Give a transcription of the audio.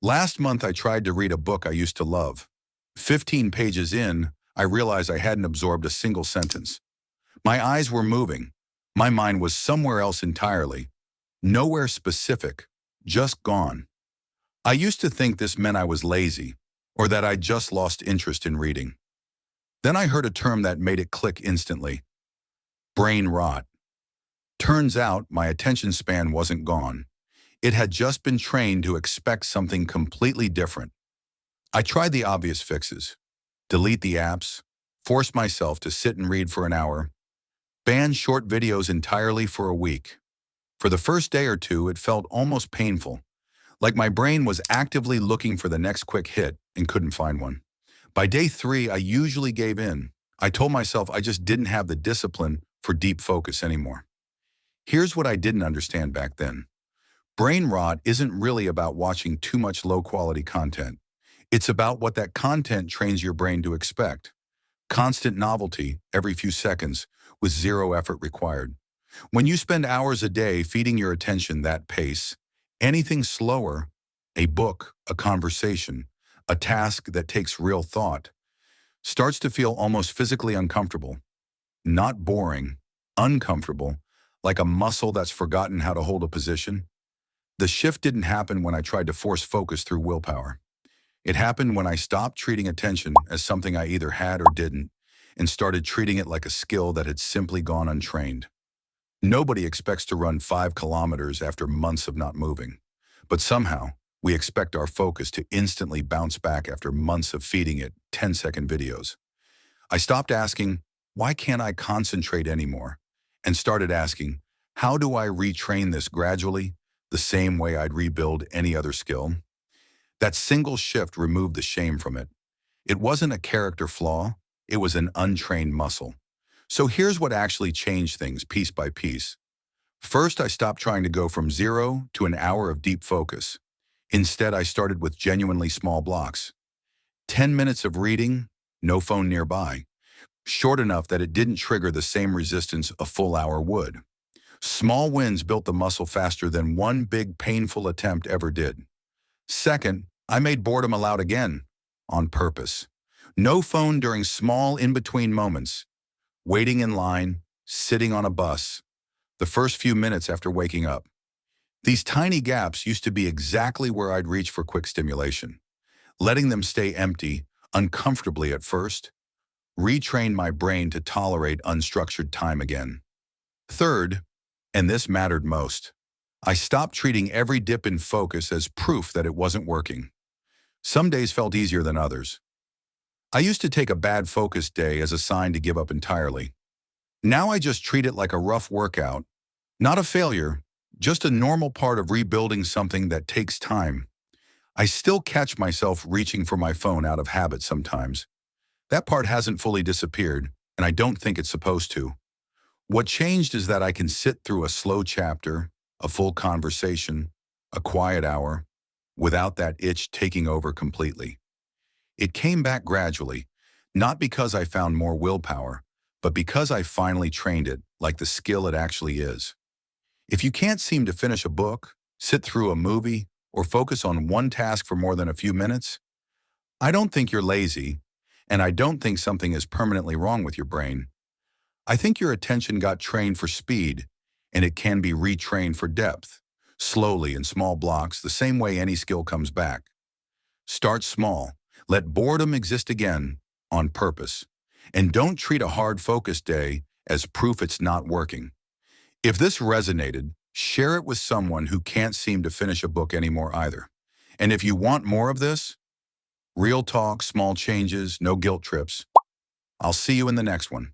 Last month, I tried to read a book I used to love. 15 pages in, I realized I hadn't absorbed a single sentence. My eyes were moving. My mind was somewhere else entirely. Nowhere specific, just gone. I used to think this meant I was lazy, or that I'd just lost interest in reading. Then I heard a term that made it click instantly: brain rot. Turns out my attention span wasn't gone. It had just been trained to expect something completely different. I tried the obvious fixes: delete the apps, force myself to sit and read for an hour, ban short videos entirely for a week. For the first day or two, it felt almost painful, like my brain was actively looking for the next quick hit and couldn't find one. By day 3, I usually gave in. I told myself I just didn't have the discipline for deep focus anymore. Here's what I didn't understand back then. Brain rot isn't really about watching too much low-quality content. It's about what that content trains your brain to expect. Constant novelty every few seconds with zero effort required. When you spend hours a day feeding your attention that pace, anything slower, a book, a conversation, a task that takes real thought, starts to feel almost physically uncomfortable. Not boring, uncomfortable, like a muscle that's forgotten how to hold a position. The shift didn't happen when I tried to force focus through willpower. It happened when I stopped treating attention as something I either had or didn't, and started treating it like a skill that had simply gone untrained. Nobody expects to run 5 kilometers after months of not moving, but somehow we expect our focus to instantly bounce back after months of feeding it 10-second videos. I stopped asking, why can't I concentrate anymore? And started asking, how do I retrain this gradually, the same way I'd rebuild any other skill? That single shift removed the shame from it. It wasn't a character flaw, it was an untrained muscle. So here's what actually changed things piece by piece. First, I stopped trying to go from 0 to an hour of deep focus. Instead, I started with genuinely small blocks. 10 minutes of reading, no phone nearby. Short enough that it didn't trigger the same resistance a full hour would. Small wins built the muscle faster than one big painful attempt ever did. Second, I made boredom allowed again, on purpose. No phone during small in-between moments. Waiting in line, sitting on a bus, the first few minutes after waking up. These tiny gaps used to be exactly where I'd reach for quick stimulation. Letting them stay empty, uncomfortably at first, retrained my brain to tolerate unstructured time again. Third, and this mattered most, I stopped treating every dip in focus as proof that it wasn't working. Some days felt easier than others. I used to take a bad focus day as a sign to give up entirely. Now I just treat it like a rough workout, not a failure, just a normal part of rebuilding something that takes time. I still catch myself reaching for my phone out of habit sometimes. That part hasn't fully disappeared, and I don't think it's supposed to. What changed is that I can sit through a slow chapter, a full conversation, a quiet hour, without that itch taking over completely. It came back gradually, not because I found more willpower, but because I finally trained it like the skill it actually is. If you can't seem to finish a book, sit through a movie, or focus on one task for more than a few minutes, I don't think you're lazy, and I don't think something is permanently wrong with your brain. I think your attention got trained for speed, and it can be retrained for depth, slowly in small blocks, the same way any skill comes back. Start small. Let boredom exist again, on purpose. And don't treat a hard focus day as proof it's not working. If this resonated, share it with someone who can't seem to finish a book anymore either. And if you want more of this, real talk, small changes, no guilt trips, I'll see you in the next one.